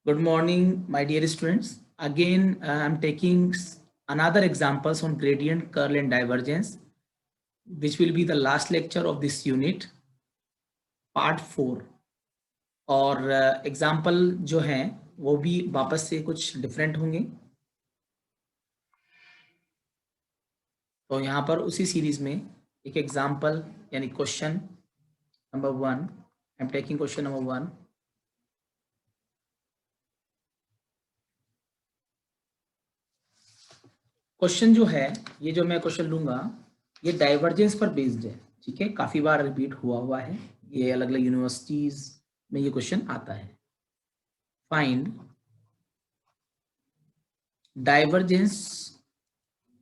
Good morning, my dear students. Again, I'm taking another examples on gradient, curl and divergence, which will be the last lecture of this unit, part 4. और example जो हैं वो भी वापस से कुछ different होंगे। तो यहाँ पर उसी सीरीज में एक एग्जाम्पल यानी question number 1, I am taking question number 1। Question जो है, ये जो मैं क्वेश्चन लूंगा ये डाइवर्जेंस पर बेस्ड है, ठीक है। काफी बार रिपीट हुआ है, ये अलग अलग यूनिवर्सिटीज में ये क्वेश्चन आता है। Find divergence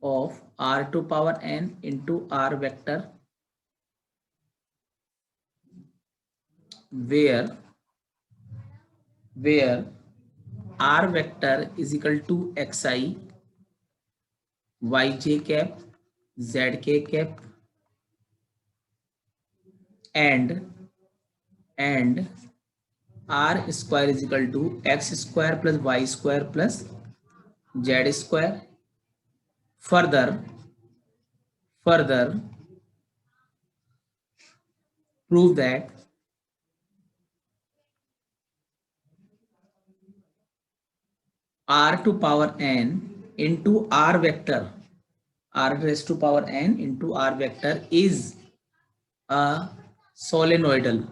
of r to power n into r vector where r vector is equal to xi yj cap zk cap and r square is equal to x square plus y square plus z square. Further prove that r to power n into r vector, r raised to power n into r vector is a solenoidal.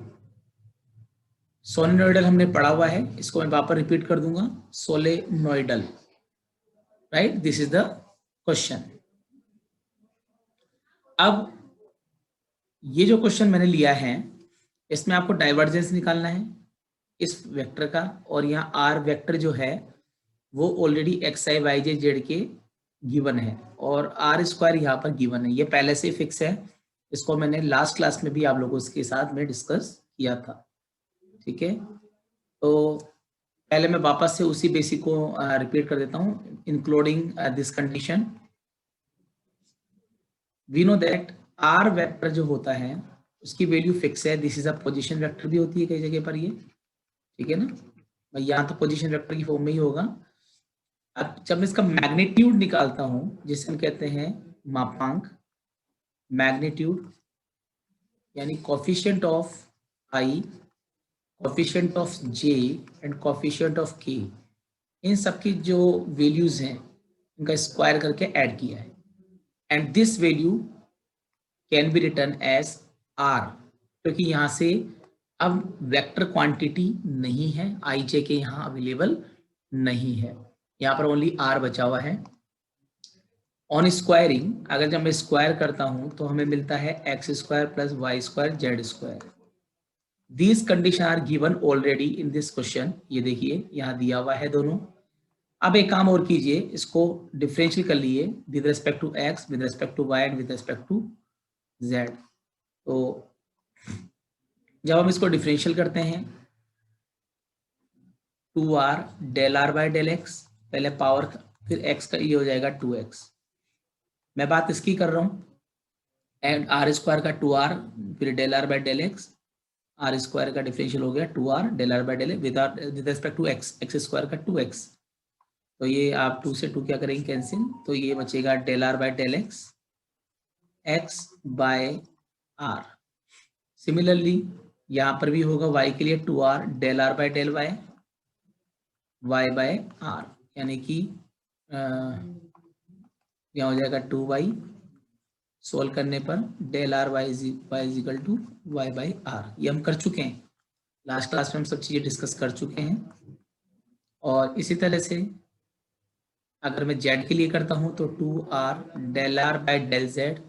Solenoidal हमने पढ़ा हुआ है, इसको मैं वापस repeat कर दूंगा, solenoidal, right. This is the question. अब ये जो क्वेश्चन मैंने लिया है इसमें आपको डाइवर्जेंस निकालना है इस वेक्टर का, और यहाँ आर वेक्टर जो है वो already x i y J Z के गिवन है और आर स्क्वायर यहाँ पर गिवन है, ये पहले से फिक्स है। इसको मैंने लास्ट क्लास में भी आप लोगों के साथ में डिस्कस किया था, ठीक है। तो पहले मैं वापस से उसी बेसिक को रिपीट कर देता हूँ, including this condition. We know that R vector जो होता है उसकी वैल्यू फिक्स है। This is a position vector भी होती है कई जगह पर ये, ठीक है ना। यहाँ तो पोजीशन वेक्टर की फॉर्म में ही होगा। अब जब मैं इसका मैग्नीट्यूड निकालता हूँ जिसे हम कहते हैं मापांक, मैग्नीट्यूड यानी coefficient of I, coefficient of J and coefficient of के, इन सबकी जो वैल्यूज हैं इनका स्क्वायर करके ऐड किया है, and this value can be written as R, क्योंकि यहाँ से अब वेक्टर क्वांटिटी नहीं है, आई जे के यहाँ अवेलेबल नहीं है, यहाँ पर ओनली आर बचा हुआ है। ऑन स्क्वायरिंग अगर जब मैं स्क्वायर करता हूँ तो हमें मिलता है X square plus Y square Z square. These condition are given already in this question, ये देखिए यहाँ दिया हुआ है दोनों। अब एक काम और कीजिए, इसको डिफरेंशियल कर लिए with respect to X, with respect to Y and with respect to Z. तो जब हम इसको डिफरेंशियल करते हैं 2r del are by del X, पहले पावर फिर x का ये हो जाएगा 2x। मैं बात इसकी कर रहा हूँ, एंड आर स्क्वायर का 2r फिर del are by del x, R square का डिफरेंशियल हो गया 2r del are by del with respect to x, X square का 2x। तो ये आप 2 से 2 क्या करेंगे कैंसिल, तो ये बचेगा del are by del x, X by R. Similarly यहाँ पर भी होगा y के लिए 2r del are by del Y, y by R, यानी कि यहाँ हो जाएगा 2y, सोल्व करने पर del R Y is equal to Y by R. ये हम कर चुके हैं, लास्ट क्लास में हम सब चीज़ें डिस्कस कर चुके हैं। और इसी तरह से अगर मैं z के लिए करता हूँ तो 2r del are by del z,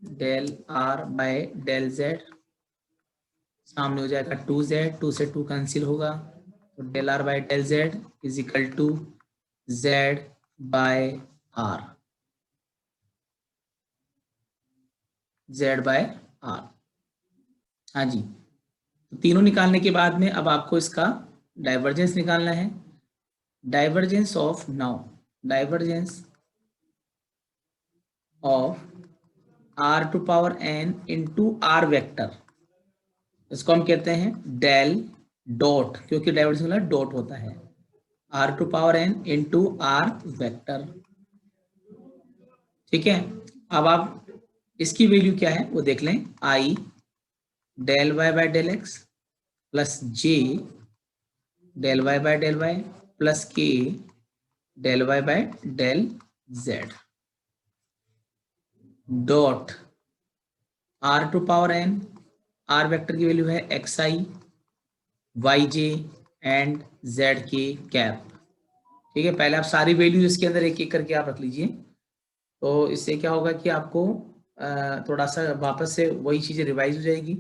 del are by del z, सामने हो जाएगा 2z, 2 से 2 कैंसिल होगा, तो del are by del z is equal to z by R, z by R. हाँ जी, तो तीनों निकालने के बाद में अब आपको इसका डाइवर्जेंस निकालना है। Divergence of now, divergence of r to power n into are vector, इसको हम कहते हैं डेल डॉट, क्योंकि डाइवर्जेंस वाला डॉट होता है, R to power N into are vector. ठीक है, अब आप इसकी वैल्यू क्या है वो देख लें, i del y by del x plus j del Y plus k del y by del z dot r to power n, r vector की वैल्यू है x i y j and z k cap. ठीक है, पहले आप सारी values इसके अंदर एक एक करके आप रख लीजिए, तो इससे क्या होगा कि आपको थोड़ा सा वापस से वही चीजें रिवाइज हो जाएगी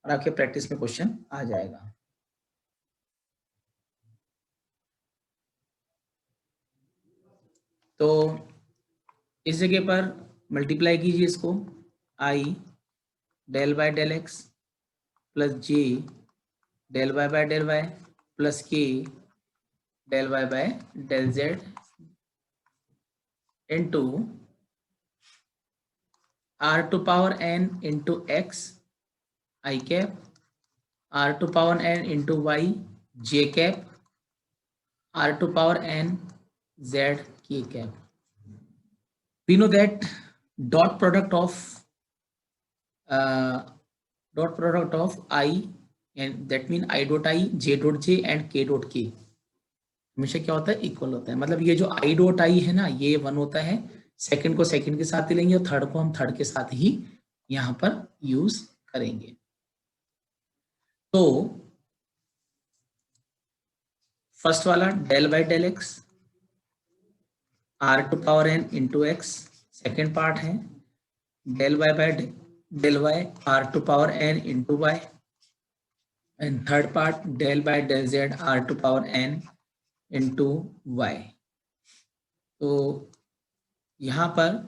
और आपके प्रैक्टिस में क्वेश्चन आ जाएगा। तो इस जगह पर मल्टीप्लाई कीजिए इसको, i del by del x plus j del y by del Y plus k del y by del z into r to power N into x i cap, r to power N into y j cap, r to power n z k cap. We know that dot product of I, and that mean I dot I, J dot J and K dot K हमेशा क्या होता है, equal होता है। मतलब ये जो I dot I है ना, ये 1 होता है, सेकंड को सेकंड के साथ ही लेंगे और थर्ड को हम थर्ड के साथ ही यहाँ पर यूज करेंगे। तो फर्स्ट वाला del by del x r to power N into x, second part है del y by del y r to power N into y, and third part del by del z r to power N into y. तो यहाँ पर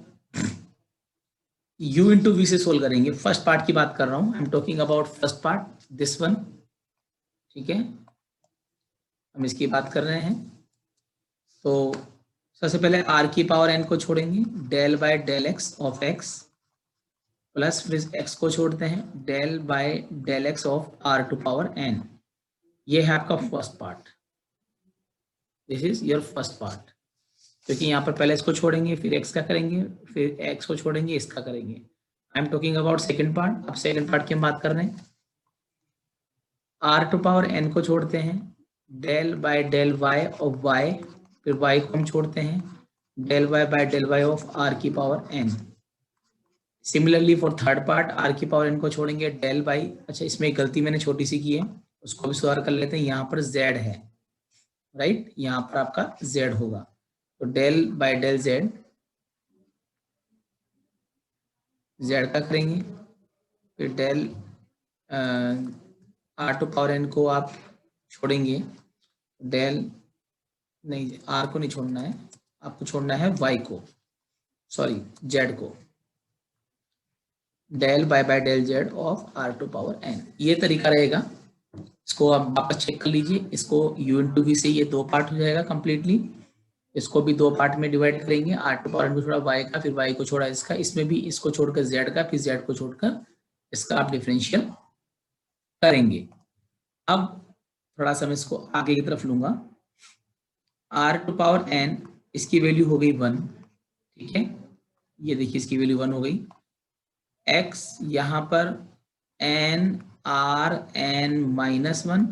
u into v से solve करेंगे। First part की बात कर रहा हूँ, I am talking about first part, this one. ठीक है, हम इसकी बात कर रहे हैं। तो सबसे पहले r की पावर n को छोड़ेंगे, del by del x of x plus फिर x को छोड़ते हैं del by del x of r to power n। ये है आपका first part, this is your first part, क्योंकि यहाँ पर पहले इसको छोड़ेंगे फिर x का करेंगे फिर x को छोड़ेंगे इसका करेंगे। आई am talking about second part. अब सेकंड पार्ट की हम बात कर रहे हैं, r टू पावर n को छोड़ते हैं del by del y of y, फिर y को हम छोड़ते हैं del y by del y of r की power n। Similarly for third part r की पावर n को छोड़ेंगे डेल बाई, अच्छा इसमें एक गलती मैंने छोटी सी की है, उसको भी सुधार कर लेते हैं। यहाँ पर z है, राइट, यहाँ पर आपका z होगा, तो del by del z, z का करेंगे, फिर del r to power n को आप छोड़ेंगे, डेल नहीं, r को नहीं छोड़ना है, आपको छोड़ना है y को, सॉरी z को, del by del Z of are to power N. ये तरीका रहेगा, इसको आप वापस चेक कर लीजिए। इसको u इंटू वी से ये दो पार्ट हो जाएगा कंप्लीटली, इसको भी दो पार्ट में डिवाइड करेंगे, आर टू पावर एन को छोड़ा y का, फिर y को छोड़ा इसका, इसमें भी इसको छोड़कर z का, फिर z को छोड़कर इसका आप डिफरेंशियल करेंगे। अब थोड़ा सा मैं इसको आगे की तरफ लूंगा, आर टू पावर एन इसकी वैल्यू हो गई 1, ठीक है, ये देखिए इसकी वैल्यू 1 हो गई, x यहाँ पर n r n minus 1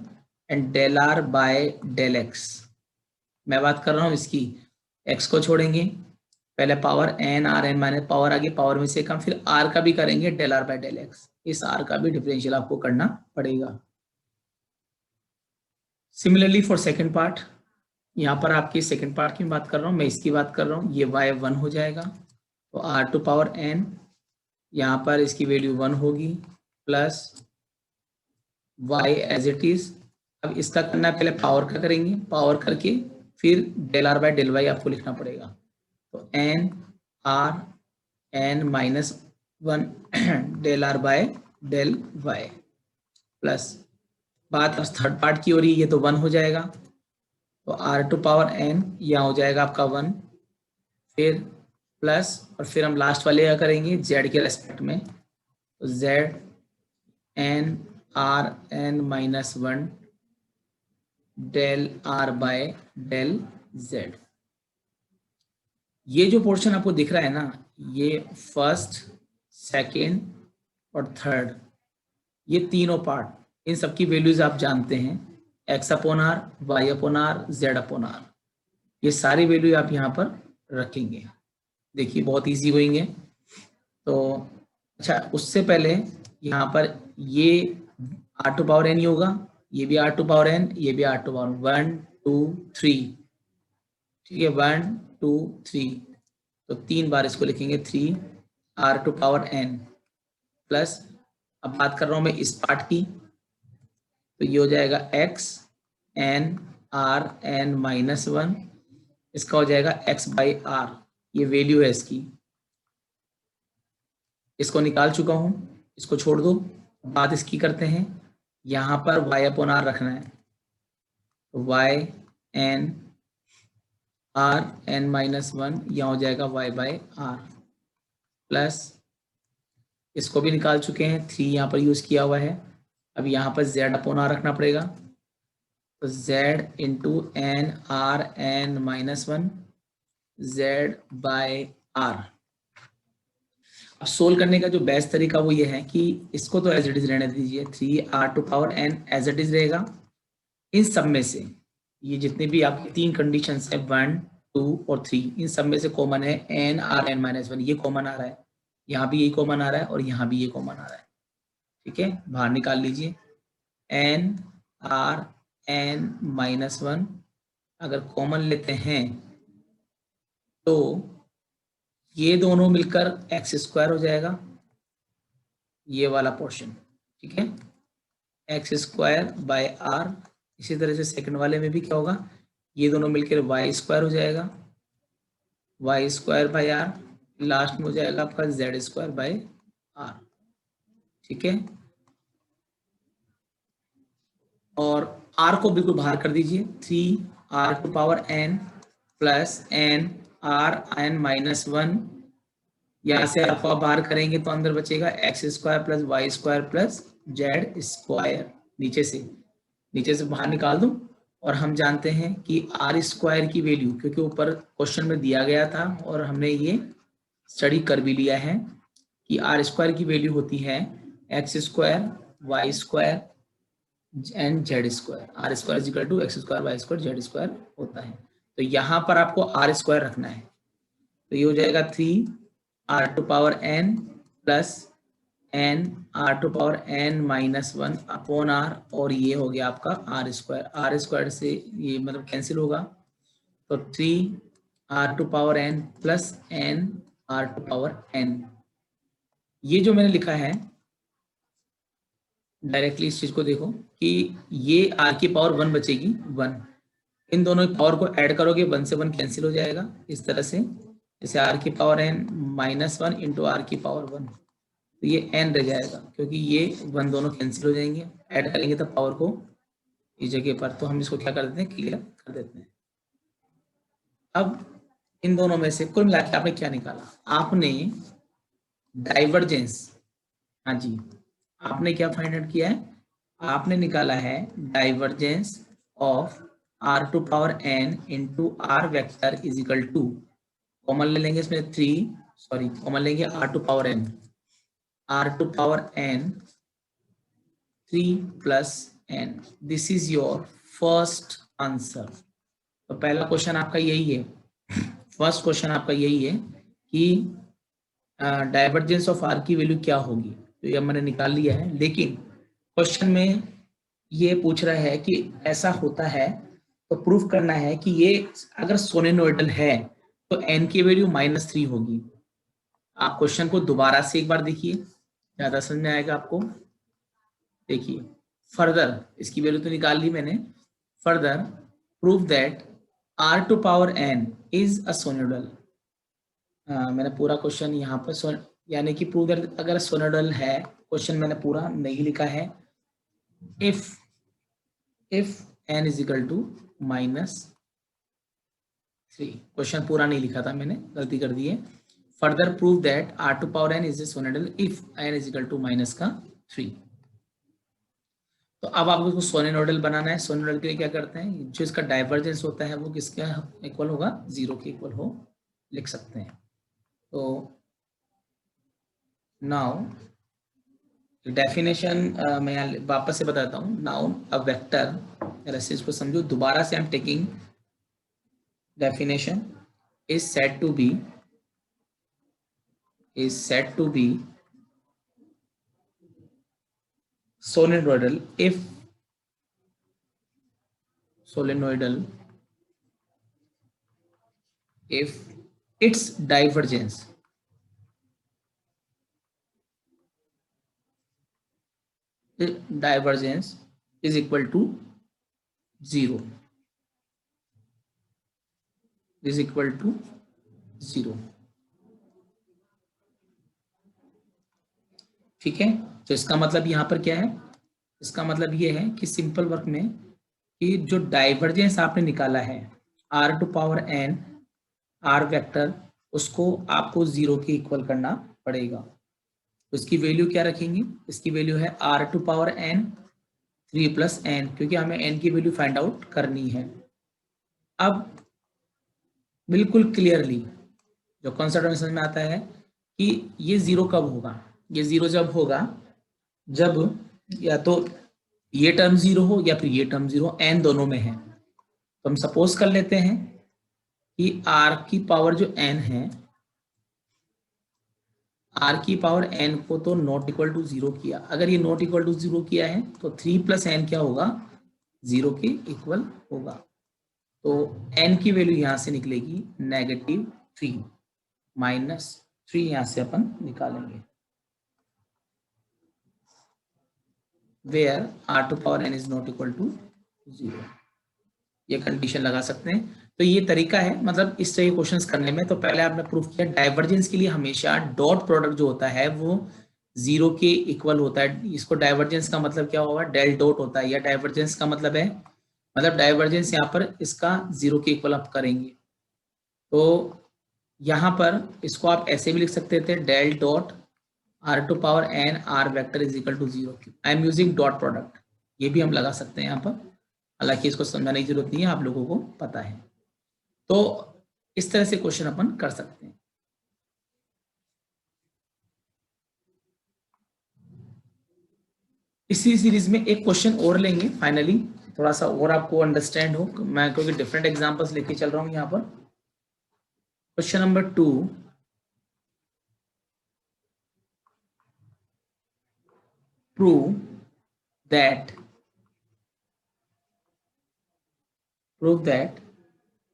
and del are by del X. मैं बात कर रहा हूँ इसकी, x को छोड़ेंगे, पहले power n r n minus power आगे पावर में से कम, फिर r का भी करेंगे del are by del X, इस r का भी डिफरेंशियल आपको करना पड़ेगा। सिमिलरली फॉर सेकेंड पार्ट, यहाँ पर आपकी सेकेंड पार्ट की बात कर रहा हूँ, मैं इसकी बात कर रहा हूँ, ये y 1 हो जाएगा, तो r टू पावर n यहाँ पर इसकी वैल्यू 1 होगी plus y as it is. अब इसका करना है, पहले पावर का करेंगे, पावर करके फिर del are by del Y आपको लिखना पड़ेगा, तो n r n minus 1 del are by del Y plus, बात अब थर्ड पार्ट की हो रही है, ये तो 1 हो जाएगा, तो r टू पावर n यहाँ हो जाएगा आपका 1, फिर प्लस, और फिर हम लास्ट वाले का करेंगे z के रेस्पेक्ट में, तो z n r n minus 1 del are by del Z. ये जो पोर्शन आपको दिख रहा है ना, ये फर्स्ट, सेकेंड और थर्ड, ये तीनों पार्ट, इन सबकी वैल्यूज आप जानते हैं, X upon R, Y upon R, Z upon R, ये सारी वैल्यू आप यहाँ पर रखेंगे। देखिए बहुत इजी गोइंग है। तो अच्छा, उससे पहले यहाँ पर ये आर टू पावर एन ही होगा, ये भी आर टू पावर एन, ये भी आर टू पावर 1 2 3, ठीक है, 1 2 3, तो 3 बार इसको लिखेंगे 3 are to power N plus, अब बात कर रहा हूं मैं इस पार्ट की, तो ये हो जाएगा X N R N minus 1, इसका हो जाएगा एक्स बाई आर, ये वैल्यू है इसकी, इसको निकाल चुका हूं, इसको छोड़ दो। बात इसकी करते हैं, यहां पर y अपॉन आर रखना है, y N R N minus 1, यहाँ हो जाएगा y बाई आर प्लस, इसको भी निकाल चुके हैं, 3 यहाँ पर यूज किया हुआ है, अब यहाँ पर z अपॉन आर रखना पड़ेगा, तो z into N R N minus 1 z by आर। अब सोल्व करने का जो बेस्ट तरीका वो ये है कि इसको तो एज इट इज रहने दीजिए, 3 are to power N as it is रहेगा। इन सब में से ये जितने भी आपकी 3 कंडीशन है 1 2 और 3, इन सब में से कॉमन है एन आर एन माइनस 1, ये कॉमन आ रहा है, यहाँ भी ये कॉमन आ रहा है और यहाँ भी ये कॉमन आ रहा है, ठीक है, बाहर निकाल लीजिए। एन आर एन माइनस 1 अगर कॉमन लेते हैं तो ये दोनों मिलकर एक्स स्क्वायर हो जाएगा, ये वाला पोर्शन, ठीक है, एक्स स्क्वायर बाय आर। इसी तरह से सेकंड वाले में भी क्या होगा, ये दोनों मिलकर वाई स्क्वायर हो जाएगा, Y square by R, last में हो जाएगा आपका जेड स्क्वायर बाय आर, ठीक है। और आर को बिल्कुल बाहर कर दीजिए, 3 are to power N plus N R N minus 1, यहाँ से आर को बाहर करेंगे तो अंदर बचेगा X square plus Y square plus Z square, नीचे से बाहर निकाल दूं। और हम जानते हैं कि आर स्क्वायर की वैल्यू, क्योंकि ऊपर क्वेश्चन में दिया गया था और हमने ये स्टडी कर भी लिया है कि आर स्क्वायर की वैल्यू होती है X square Y square and Z square, R square is equal to X square Y square Z square होता है। तो यहाँ पर आपको आर स्क्वायर रखना है, तो ये हो जाएगा 3 are to power N plus N r to power n minus 1 upon r, और ये हो गया आपका आर स्क्वायर से ये मतलब कैंसिल होगा, तो 3 are to power N plus N r to power N. ये जो मैंने लिखा है डायरेक्टली इस चीज को देखो कि ये आर की पावर 1 बचेगी 1, इन दोनों की पावर को ऐड करोगे 1 से 1 कैंसिल हो जाएगा, इस तरह से जैसे आर की power n minus 1 into r की पावर 1, तो ये एन रह जाएगा क्योंकि ये 1 दोनों कैंसिल हो जाएंगे, ऐड करेंगे तो पावर को इस जगह पर, तो हम इसको क्या कर देते हैं, क्लियर कर देते हैं। अब इन दोनों में से कुल मिलाकर आपने क्या निकाला, आपने डाइवर्जेंस, हाँ जी, आपने क्या फाइंड आउट किया है, आपने निकाला है divergence of are to power N into are vector is equal to, common ले लेंगे इसमें 3, सॉरी कॉमन लेंगे r to power n, r to power n 3 plus n, this is your first answer. तो पहला क्वेश्चन आपका यही है, first question आपका यही है कि डाइवर्जेंस ऑफ आर की वैल्यू क्या होगी, तो ये मैंने निकाल लिया है। लेकिन क्वेश्चन में ये पूछ रहा है कि ऐसा होता है तो प्रूफ करना है कि ये अगर सोलेनोइडल है तो n की वैल्यू -3 होगी। आप क्वेश्चन को दोबारा से एक बार देखिए, ज्यादा समझ में आएगा आपको। देखिए फर्दर, इसकी वैल्यू तो निकाल ली मैंने, further proof that r to power n is a solenoidal. मैंने पूरा क्वेश्चन यहाँ पर यानी कि प्रूव दैट अगर सोलेनोइडल है, क्वेश्चन मैंने पूरा नहीं लिखा है, if n is equal to -3, question पूरा नहीं लिखा था मैंने, गलती कर दी है। Further prove that r to power n is a solenoidal if n is equal to -3। तो अब आपको इसको सोलेनोइडल बनाना है। सोलेनोइडल के लिए क्या करते हैं, जो इसका डाइवर्जेंस होता है वो किसके इक्वल होगा, 0 के इक्वल हो लिख सकते हैं। तो नाउ डेफिनेशन मैं यहाँ वापस से बताता हूँ। नाउ अ वेक्टर, ऐसे इसको समझो दोबारा से। I am taking definition is said to be solenoidal if its divergence is equal to 0, ठीक है। तो इसका मतलब यहाँ पर क्या है, इसका मतलब ये है कि सिंपल वर्क में कि जो डाइवर्जेंस आपने निकाला है r⁴n r वेक्टर, उसको आपको 0 के इक्वल करना पड़ेगा। तो इसकी वैल्यू क्या रखेंगे, इसकी वैल्यू है r⁴n 3 + n, क्योंकि हमें n की वैल्यू फाइंड आउट करनी है। अब बिल्कुल क्लियरली जो कॉन्सेप्ट में समझ में आता है कि ये 0 कब होगा, ये 0 जब होगा जब या तो ये टर्म 0 हो या फिर ये टर्म 0, n दोनों में है। तो हम सपोज कर लेते हैं कि r की पावर जो n है, r की पावर n को तो नॉट इक्वल टू 0 किया। अगर ये नॉट इक्वल टू 0 किया है तो 3 + n क्या होगा, 0 के इक्वल होगा। तो n की वैल्यू यहां से निकलेगी -3 -3, यहां से अपन निकालेंगे, where r⁴n is not equal to 0। ये कंडीशन लगा सकते हैं। तो ये तरीका है, मतलब इस तरह के क्वेश्चंस करने में। तो पहले आपने प्रूफ किया डाइवर्जेंस के लिए हमेशा डॉट प्रोडक्ट जो होता है वो 0 के इक्वल होता है। इसको डाइवर्जेंस का मतलब क्या होगा, डेल डॉट होता है, या डाइवर्जेंस का मतलब है, मतलब डाइवर्जेंस यहाँ पर इसका 0 के इक्वल आप करेंगे। तो यहाँ पर इसको आप ऐसे भी लिख सकते थे, del dot r⁴n r vector is equal to 0। I am using dot product, ये भी हम लगा सकते हैं यहाँ पर, हालांकि इसको समझाने की जरूरत नहीं है, आप लोगों को पता है। तो इस तरह से क्वेश्चन अपन कर सकते हैं। इसी सीरीज में एक क्वेश्चन और लेंगे फाइनली, थोड़ा सा और आपको अंडरस्टैंड हो। मैं क्योंकि डिफरेंट एग्जांपल्स लेके चल रहा हूं यहाँ पर। Question number 2, prove that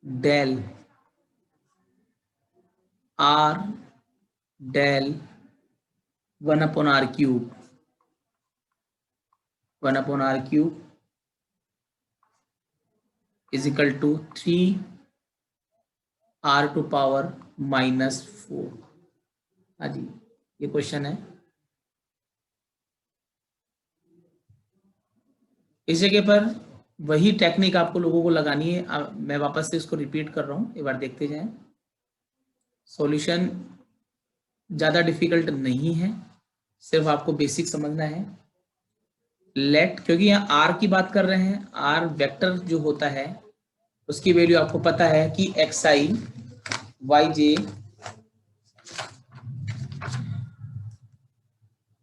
del r del 1/r³ is equal to 3r⁻⁻4। हाँ जी, ये क्वेश्चन है। इस जगह पर वही टेक्निक आपको लोगों को लगानी है। मैं वापस से इसको रिपीट कर रहा हूँ, एक बार देखते जाएं। सॉल्यूशन ज़्यादा डिफिकल्ट नहीं है, सिर्फ आपको बेसिक समझना है। लेट, क्योंकि यहाँ आर की बात कर रहे हैं, आर वेक्टर जो होता है उसकी वैल्यू आपको पता है कि xi yj,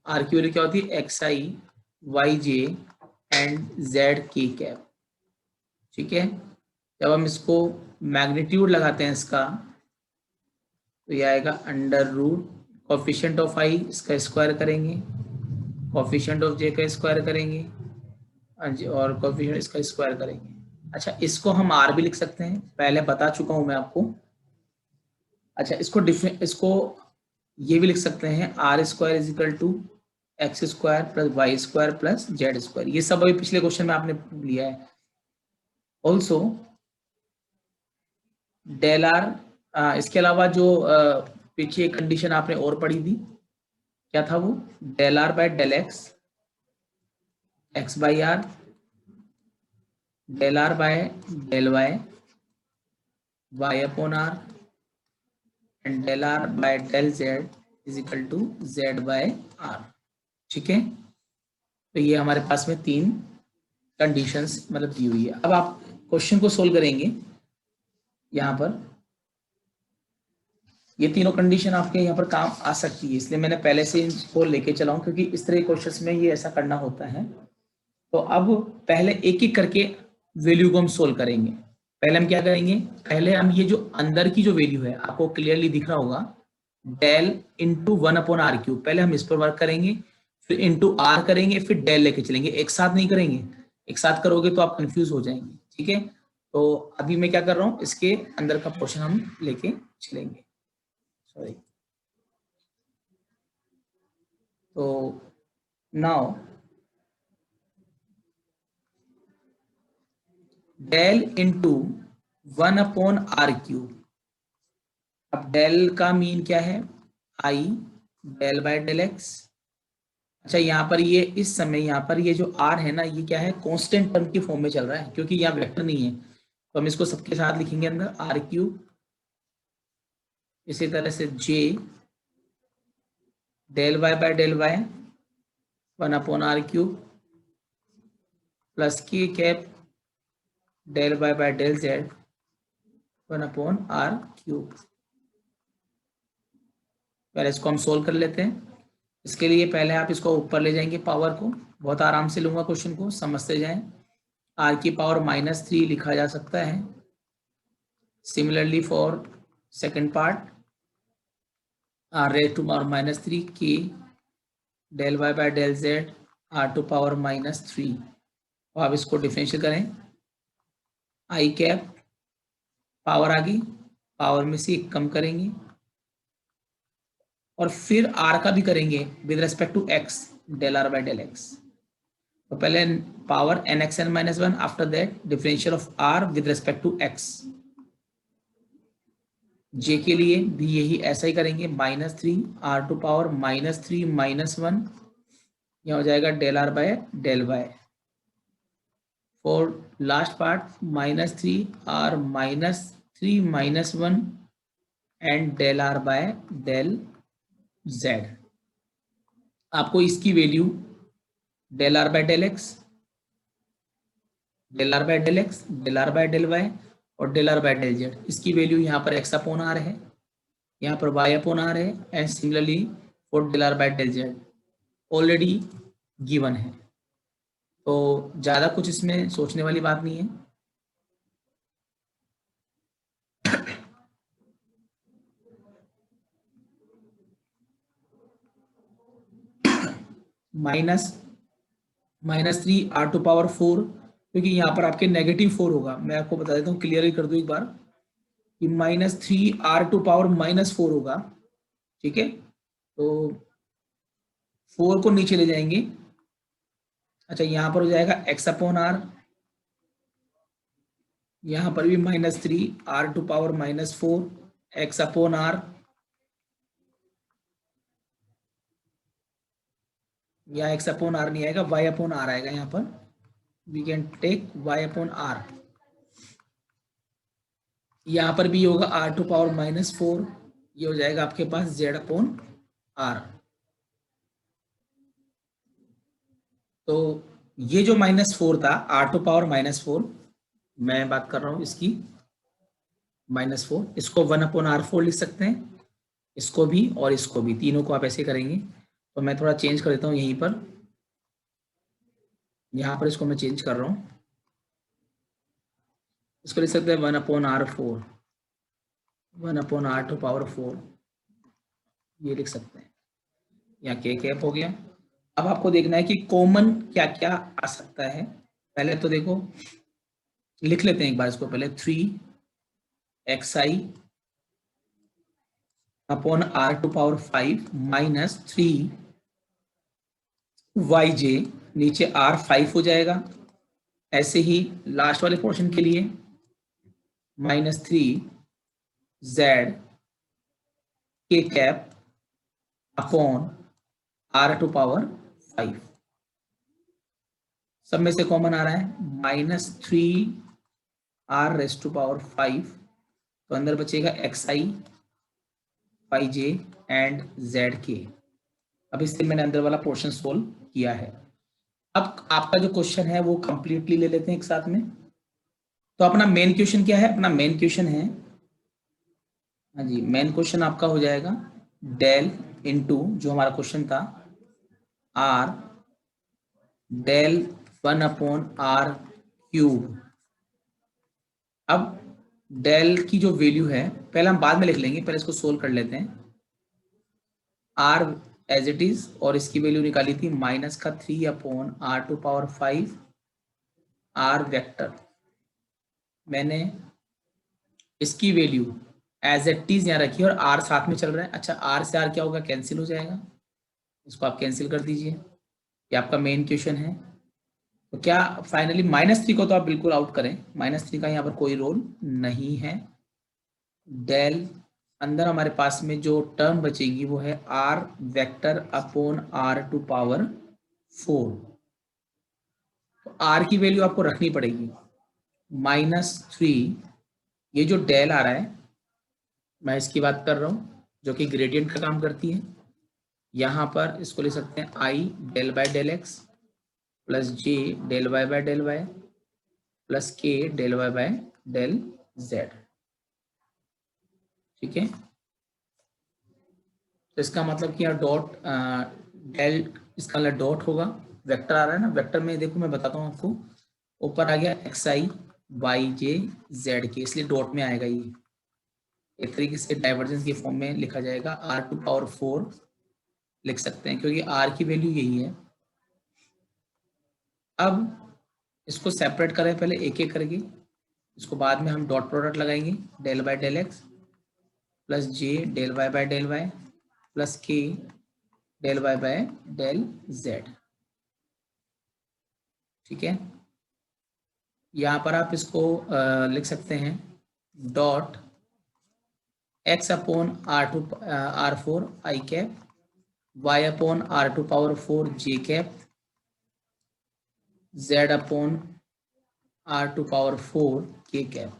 आर की वैल्यू क्या होती है, xi yj एंड zk। ठीक है, जब हम इसको मैग्नीट्यूड लगाते हैं इसका, तो ये आएगा √, कोफिशिएंट ऑफ i इसका स्क्वायर करेंगे, कोफिशिएंट ऑफ j का स्क्वायर करेंगे, और कोफिशिएंट इसका स्क्वायर करेंगे। अच्छा, इसको हम r भी लिख सकते हैं, पहले बता चुका हूं मैं आपको। अच्छा, इसको ये भी लिख सकते हैं, r² is equal to x² + y² + z²। ये सब अभी पिछले क्वेश्चन में आपने लिया है। ऑल्सो डेल आर, इसके अलावा जो पीछे एक कंडीशन आपने और पढ़ी थी, क्या था वो, del r by del x, x by r, del r by del y, y/r, and del r by del z is equal to z/r। ठीक है, तो ये हमारे पास में 3 कंडीशंस मतलब दी हुई है। अब आप क्वेश्चन को सोल्व करेंगे, यहाँ पर ये तीनों कंडीशन आपके यहाँ पर काम आ सकती है, इसलिए मैंने पहले से इनको लेके चला हूँ, क्योंकि इस तरह के क्वेश्चंस में ये ऐसा करना होता है। तो अब पहले एक एक करके वैल्यू को हम सोल्व करेंगे। पहले हम क्या करेंगे, पहले हम ये जो अंदर की जो वैल्यू है आपको क्लियरली दिख रहा होगा, डेल इंटू 1/r³, पहले हम इस पर वर्क करेंगे, फिर इंटू आर करेंगे, फिर डेल लेके चलेंगे, एक साथ नहीं करेंगे। एक साथ करोगे तो आप कंफ्यूज हो जाएंगे, ठीक है। तो अभी मैं क्या कर रहा हूँ, इसके अंदर का पोर्शन हम लेके चलेंगे। सॉरी, तो नाउ डेल इंटू 1/r³। अब डेल का मीन क्या है, आई डेल बाय डेल एक्स। अच्छा, यहाँ पर ये इस समय यहाँ पर ये जो आर है ना, ये क्या है, कांस्टेंट टर्म की फॉर्म में चल रहा है, क्योंकि यहाँ वेक्टर नहीं है, तो हम इसको सबके साथ लिखेंगे अंदर r³। इसी तरह से j del y by del y 1/r³ plus k cap del y by del z 1/r³। पहले इसको हम सोल्व कर लेते हैं। इसके लिए पहले आप इसको ऊपर ले जाएंगे, पावर को बहुत आराम से लूंगा, क्वेश्चन को समझते जाएं। r⁻³ लिखा जा सकता है। Similarly for second part, r⁻³ k del y by del z r⁻³ और आप इसको डिफरेंशियल करें, आई कैप पावर आ गई, पावर में से एक कम करेंगे और फिर आर का भी करेंगे with respect to x, del are by del x. तो पहले power nxn-1, after that differential of r with respect to x. J के लिए भी यही ऐसा ही करेंगे, -3 r⁻³ -1, यह हो जाएगा del are by del y. For last part -3 r -3 - 1 and del are by del z. आपको इसकी value del are by del x, del are by del x, del are by del y और del are by del z, इसकी value यहाँ पर x/r है, यहाँ पर y/r है, and similarly for del are by del z already given है। तो ज़्यादा कुछ इसमें सोचने वाली बात नहीं है। -3r⁴, क्योंकि यहाँ पर आपके -4 होगा। मैं आपको बता देता हूँ, क्लियरली कर दूँ एक बार, कि -3r⁻⁻4 होगा, ठीक है। तो 4 को नीचे ले जाएंगे। अच्छा, यहाँ पर हो जाएगा x/r, यहाँ पर भी -3r⁻⁻4 x/r, या x/r नहीं आएगा, y/r आएगा। यहाँ पर वी कैन टेक y/r। यहाँ पर भी होगा r⁻⁻4, ये हो जाएगा आपके पास z/r। तो ये जो -4 था, r⁻⁻4, मैं बात कर रहा हूँ इसकी -4, इसको 1/r4 लिख सकते हैं, इसको भी और इसको भी, तीनों को आप ऐसे करेंगे। तो मैं थोड़ा चेंज कर देता हूँ यहीं पर, यहाँ पर इसको मैं चेंज कर रहा हूँ, इसको लिख सकते हैं 1/r4, 1/r⁴, ये लिख सकते हैं। यहाँ के कैप हो गया। अब आपको देखना है कि कॉमन क्या क्या आ सकता है। पहले तो देखो, लिख लेते हैं एक बार इसको पहले, 3xi/r⁵ -3yj, नीचे r5 हो जाएगा। ऐसे ही लास्ट वाले पोर्शन के लिए -3z के कैप अपॉन r⁵, सब में से कॉमन आ रहा है -3r⁵, तो अंदर बचेगा xi, yj एंड zk। अब इससे मैंने अंदर वाला पोर्शन सोल्व किया है। अब आपका जो क्वेश्चन है वो कंप्लीटली ले लेते हैं एक साथ में। तो अपना मेन क्वेश्चन क्या है? अपना मेन क्वेश्चन है, हाँ जी, मेन क्वेश्चन आपका हो जाएगा डेल इनटू जो हमारा क्वेश्चन था आर डेल 1/r क्यूब। अब डेल की जो वैल्यू है पहले हम बाद में लिख लेंगे, पहले इसको सोल्व कर लेते हैं। आर एज इट इज, और इसकी वैल्यू निकाली थी -3/r⁵ आर वेक्टर। मैंने इसकी वैल्यू एज इट इज यहाँ रखी है और आर साथ में चल रहा है। अच्छा, आर से आर क्या होगा? कैंसिल हो जाएगा, इसको आप कैंसिल कर दीजिए। ये आपका मेन क्वेश्चन है। तो क्या फाइनली -3 को तो आप बिल्कुल आउट करें, -3 का यहाँ पर कोई रोल नहीं है। डेल अंदर हमारे पास में जो टर्म बचेगी वो है आर वेक्टर अपॉन r⁴। तो आर की वैल्यू आपको रखनी पड़ेगी -3। ये जो डेल आ रहा है मैं इसकी बात कर रहा हूँ जो कि ग्रेडियंट का काम करती है। यहाँ पर इसको ले सकते हैं i del by del x plus j del y by del Y plus k del y by del z. ठीक है, तो इसका मतलब कि यहाँ डॉट डेल, इसका मतलब डॉट होगा। वेक्टर आ रहा है ना, वेक्टर में देखो मैं बताता हूँ आपको, ऊपर आ गया xi y j z के, इसलिए डॉट में आएगा। ये एक तरीके से डाइवर्जेंस के फॉर्म में लिखा जाएगा, r⁴ लिख सकते हैं क्योंकि r की वैल्यू यही है। अब इसको सेपरेट करें पहले एक एक करके, इसको बाद में हम डॉट प्रोडक्ट लगाएंगे, del by del x plus j del y by del Y plus k del y by del z. ठीक है, यहाँ पर आप इसको लिख सकते हैं dot x/r⁴ i cap y/r⁴ j cap z/r⁴ k cap.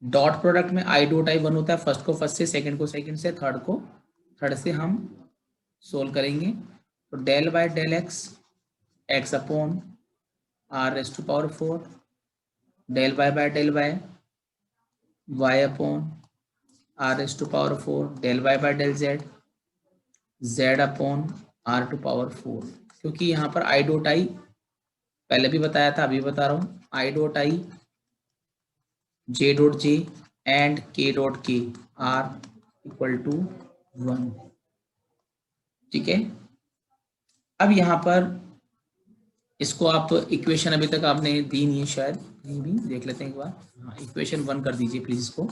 Dot product में आई डॉट आई वन होता है, फर्स्ट को फर्स्ट से, सेकंड को सेकंड से, थर्ड को थर्ड से हम सोल्व करेंगे। तो del by del x x/r⁴ del y by del y y/r⁴ del y by del z z/r⁴। क्योंकि यहाँ पर आई डॉट आई पहले भी बताया था, अभी बता रहा हूँ, I dot I J dot J and के डॉट के आर इक्वल टू 1। ठीक है, अब यहाँ पर इसको आप इक्वेशन अभी तक आपने दी नहीं है, शायद नहीं भी, देख लेते हैं एक बार। हाँ, इक्वेशन 1 कर दीजिए प्लीज इसको,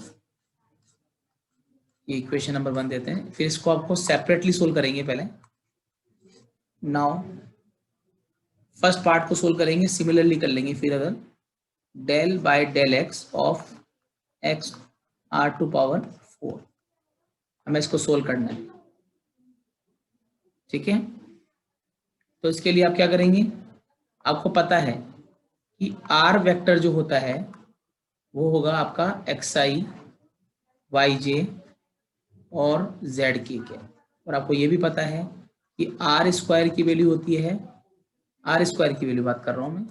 ये इक्वेशन नंबर 1 देते हैं, फिर इसको आपको सेपरेटली सोल्व करेंगे पहले। नाउ फर्स्ट पार्ट को सोल्व करेंगे, सिमिलरली कर लेंगे फिर। अगर del by del x of x⁴ हमें इसको सोल्व करना है। ठीक है, तो इसके लिए आप क्या करेंगे, आपको पता है कि r वेक्टर जो होता है वो होगा आपका xi yj और zk के, और आपको ये भी पता है कि r² की वैल्यू होती है, r² की वैल्यू बात कर रहा हूँ मैं,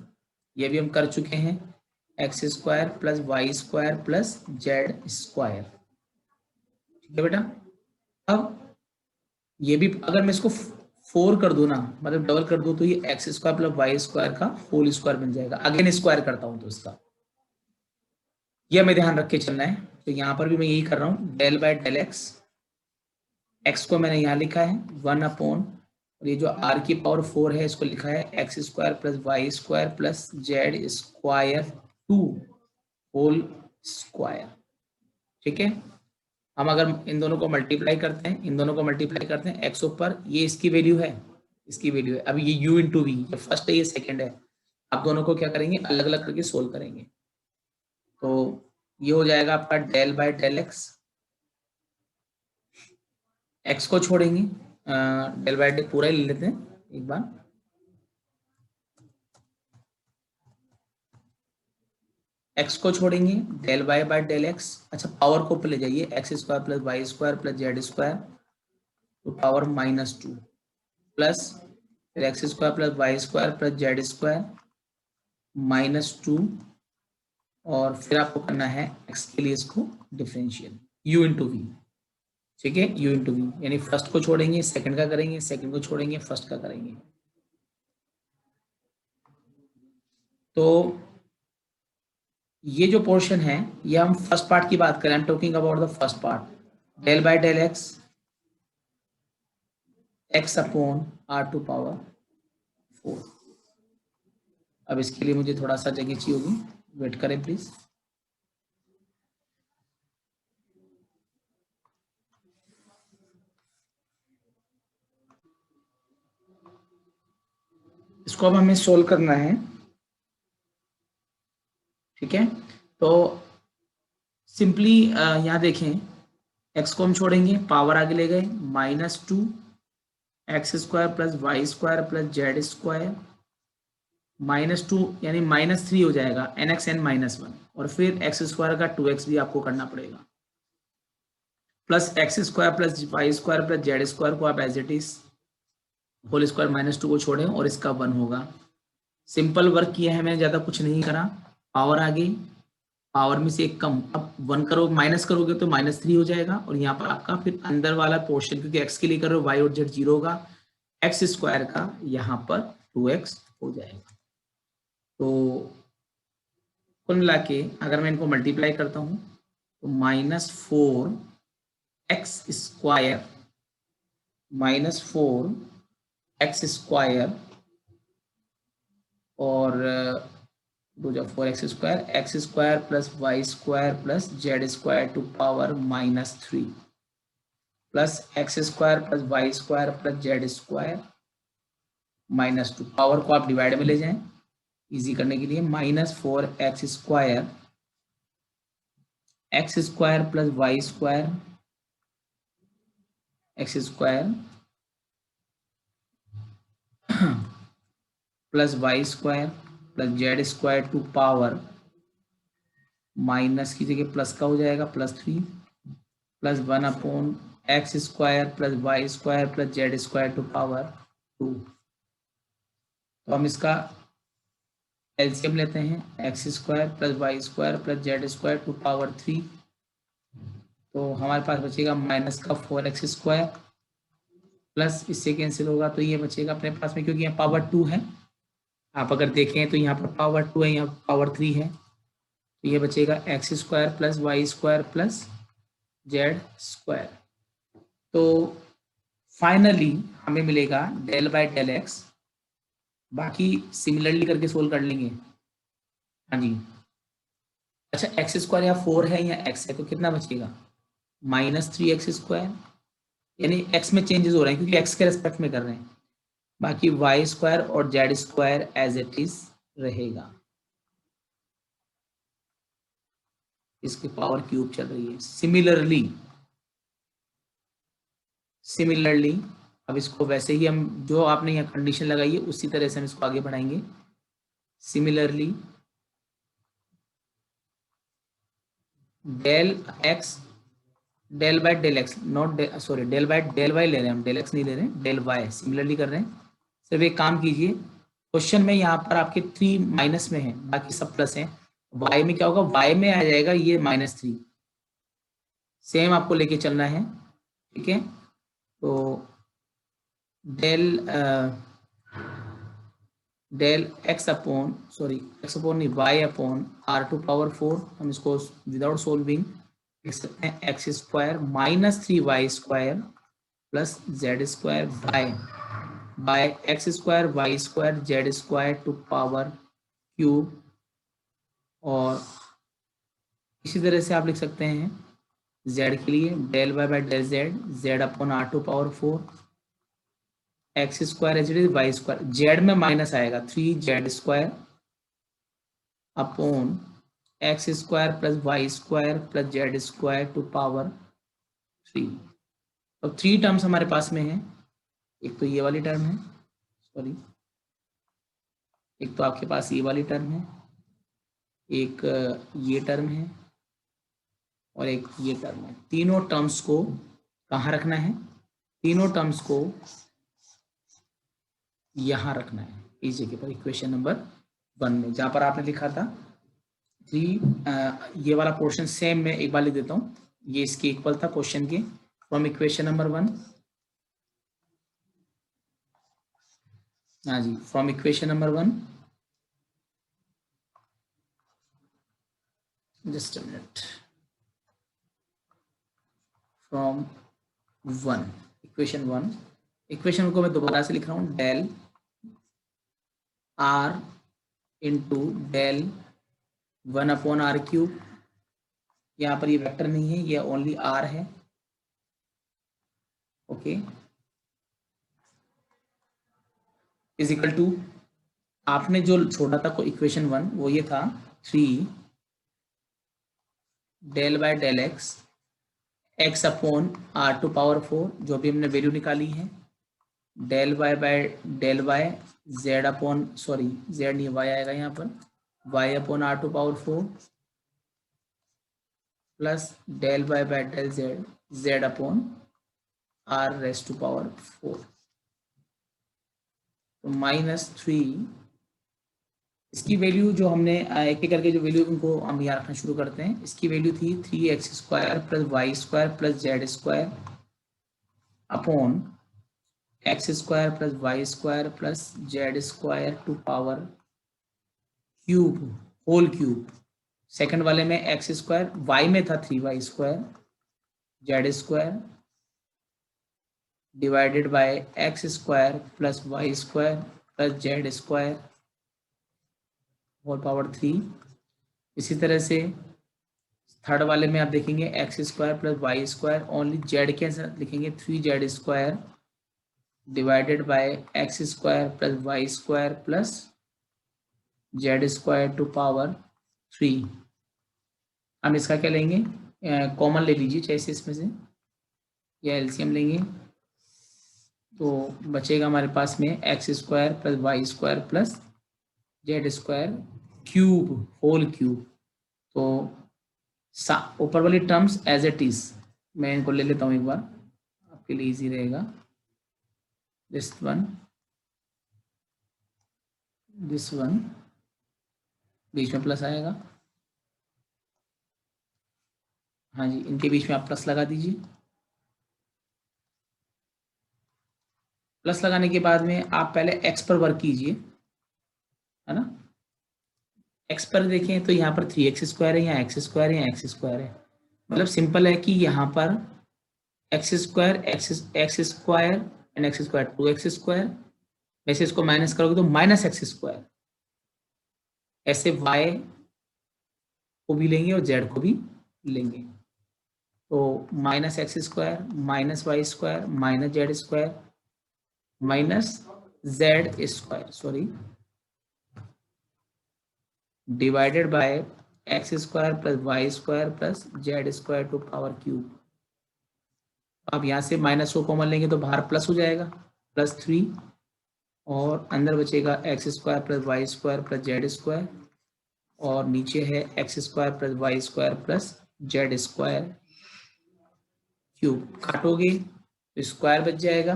ये भी हम कर चुके हैं, x² plus y² plus z²। ठीक है बेटा, अब ये भी अगर मैं इसको 4 कर दूं ना, मतलब डबल कर दूं, तो ये x² प्लस y² का होल स्क्वायर बन जाएगा। अगेन स्क्वायर करता हूं तो इसका ये हमें ध्यान रख के चलना है। तो यहाँ पर भी मैं यही कर रहा हूँ, डेल बाय डेल एक्स को मैंने यहाँ लिखा है 1/, और ये जो r⁴ है इसको लिखा है x² plus y² plus z² 2 whole square. ठीक है, हम अगर इन दोनों को मल्टीप्लाई करते हैं, इन दोनों को मल्टीप्लाई करते हैं, x ऊपर ये इसकी वैल्यू है, इसकी वैल्यू है, अब ये u इंटू वी, ये फर्स्ट है ये सेकंड है, आप दोनों को क्या करेंगे, अलग अलग करके सोल्व करेंगे। तो ये हो जाएगा आपका डेल बाय डेल एक्स को छोड़ेंगे, डेल बाय डेल पूरा ही ले लेते हैं एक बार, एक्स को छोड़ेंगे, del y by del x, अच्छा पावर को ऊपर ले जाइए, x² plus y² plus z² to power -2 plus फिर x square plus Y square plus Z square -2, और फिर आपको करना है एक्स के लिए इसको डिफरेंशियल u इंटू वी। ठीक है, u इंटू वी, यानी फर्स्ट को छोड़ेंगे सेकंड का करेंगे, सेकंड को छोड़ेंगे फर्स्ट का करेंगे। तो ये जो पोर्शन है ये हम फर्स्ट पार्ट की बात करें, I am talking about the first part, del by del x x upon r² 4। अब इसके लिए मुझे थोड़ा सा जगह चाहिए होगी, वेट करें प्लीज। इसको अब हमें सोल्व करना है। ठीक है, तो सिंपली यहाँ देखें, x को हम छोड़ेंगे, पावर आगे ले गए, -2 x square plus Y square plus Z square -2 यानी -3 हो जाएगा, nx(n-1), और फिर एक्स स्क्वायर का 2x भी आपको करना पड़ेगा, plus x square plus Y square plus Z square को आप as it is whole square -2 को छोड़ें और इसका 1 होगा। सिंपल वर्क किया है मैंने, ज़्यादा कुछ नहीं करा। पावर आ गई, पावर में से एक कम, अब 1 करो माइनस करोगे तो -3 हो जाएगा, और यहाँ पर आपका फिर अंदर वाला पोर्शन, क्योंकि x के लिए कर रहे हो, y और z 0 होगा, एक्स स्क्वायर का यहाँ पर 2x हो जाएगा। तो कुल मिला के अगर मैं इनको मल्टीप्लाई करता हूँ तो -4x² और 4x² x² plus y² plus z² to power -3 plus x² plus y² plus z² -2। Power को आप डिवाइड में ले जाएं इजी करने के लिए, -4x² x² plus y² x² plus y² plus z² to power minus की जगह प्लस का हो जाएगा +3 plus 1/x² plus y² plus z² to power 2। तो हम इसका एलसीएम लेते हैं, x² plus y² plus z² to power 3, तो हमारे पास बचेगा -4x² प्लस इससे कैंसिल होगा तो ये बचेगा अपने पास में, क्योंकि यहाँ पावर 2 है, आप अगर देखें तो यहाँ पर पावर 2 है, यहाँ पावर 3 है, तो ये बचेगा x² plus y² plus z²। तो फाइनली हमें मिलेगा डेल बाय डेल एक्स, बाकी सिमिलरली करके सोल्व कर लेंगे। हाँ जी, अच्छा x² या 4 है या x है, तो कितना बचेगा -3x², यानी x में चेंजेस हो रहे हैं क्योंकि x के रेस्पेक्ट में कर रहे हैं, बाकी y² और z² एज इट इज रहेगा, इसकी पावर क्यूब चल रही है। सिमिलरली अब इसको वैसे ही हम जो आपने यहाँ कंडीशन लगाई है उसी तरह से हम इसको आगे बढ़ाएंगे। Similarly del x del by del x, not sorry del by del y ले रहे हैं हम, डेल एक्स नहीं ले रहे हैं, डेल वाई सिमिलरली कर रहे हैं। सिर्फ एक काम कीजिए, क्वेश्चन में यहाँ पर आपके 3 माइनस में है, बाकी सब प्लस है, y में क्या होगा, y में आ जाएगा ये -3, सेम आपको लेके चलना है। ठीक है, तो डेल एक्स अपॉन नहीं y/r², हम इसको विदाउट सोल्विंग लिख सकते हैं x² -3y² plus z² by x² y² z² to power cube, और इसी तरह से आप लिख सकते हैं z के लिए del y by del z/r², x² y², z में माइनस आएगा 3z² upon x² plus y² plus z² to power 3। तो 3 टर्म्स हमारे पास में है, एक तो ये वाली टर्म है, सॉरी एक तो आपके पास ये वाली टर्म है, एक ये टर्म है और एक ये टर्म है। तीनों टर्म्स को कहाँ रखना है, तीनों टर्म्स को यहाँ रखना है इस जगह पर, इक्वेशन नंबर 1 में जहाँ पर आपने लिखा था 3, ये वाला पोर्शन सेम मैं एक बार लिख देता हूँ, ये इसके इक्वल था क्वेश्चन के, फ्रॉम इक्वेशन नंबर 1, हाँ जी, from equation number 1, just a minute, from 1, equation 1, equation को मैं दोबारा से लिख रहा हूँ, del are into del 1/r³, यहाँ पर ये वेक्टर नहीं है, ये ओनली आर है, ओके, इज इक्वल टू, आपने जो छोड़ा था इक्वेशन 1 वो ये था 3 del by del x upon r⁴ जो भी हमने वैल्यू निकाली है, del y by del y z upon, sorry z नहीं वाई आएगा यहाँ पर, y upon r⁴ plus del y by del z z upon r⁴, तो -3, इसकी वैल्यू जो हमने एक एक करके जो वैल्यू उनको हम यहाँ रखना शुरू करते हैं, इसकी वैल्यू थी 3x² + y² + z² upon x² + y² + z² to power cube whole cube, second वाले में x², y में था 3y² z² divided by x² + y² + z² whole power 3। इसी तरह से थर्ड वाले में आप देखेंगे x² + y², ओनली z के साथ लिखेंगे 3z² divided by x² + y² + z² to power 3। हम इसका क्या लेंगे, कॉमन ले लीजिए चाहे इसमें से, या एलसीएम लेंगे, तो बचेगा हमारे पास में x² + y² + z² cube whole cube. तो ऊपर वाली टर्म्स एज इट इज, मैं इनको ले लेता हूँ एक बार, आपके लिए इजी रहेगा, दिस वन बीच में प्लस आएगा, हाँ जी, इनके बीच में आप प्लस लगा दीजिए, प्लस लगाने के बाद में आप पहले x पर वर्क कीजिए, है ना, x पर देखें तो यहाँ पर 3x² है, यहाँ x² है, यहाँ x² है, मतलब सिंपल है कि यहाँ पर x² एंड x² 2x², वैसे इसको माइनस करोगे तो -x², ऐसे y को भी लेंगे और z को भी लेंगे, तो -x² -y² -z² sorry divided by x² + y² + z² to power cube. अब यहाँ से माइनस को कॉमन लेंगे तो बाहर प्लस हो जाएगा, +3, और अंदर बचेगा x² + y² + z², और नीचे है x² + y² + z² क्यूब, काटोगे तो स्क्वायर बच जाएगा,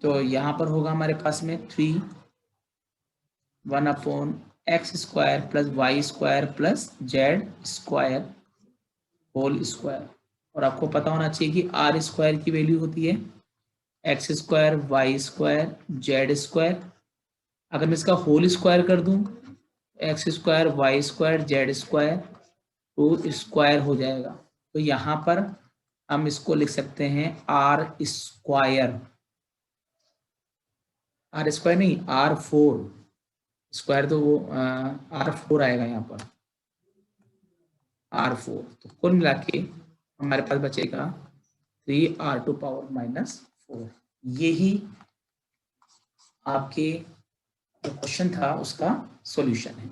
तो यहाँ पर होगा हमारे पास में 3 1/x² + y² + z² whole square, और आपको पता होना चाहिए कि r² की वैल्यू होती है x² y² z², अगर मैं इसका होल स्क्वायर कर दूं x² y² z² तो स्क्वायर हो जाएगा, तो यहाँ पर हम इसको लिख सकते हैं r² नहीं r4 स्क्वायर, तो वो r4 आएगा यहाँ पर r4, तो कुल मिला के हमारे पास बचेगा 3r⁴। यही आपके जो क्वेश्चन था उसका सॉल्यूशन है,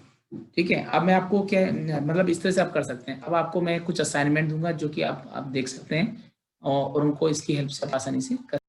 ठीक है। अब मैं आपको क्या, मतलब इस तरह से आप कर सकते हैं, अब आपको मैं कुछ असाइनमेंट दूंगा जो कि आप देख सकते हैं और उनको इसकी हेल्प से आसानी से कर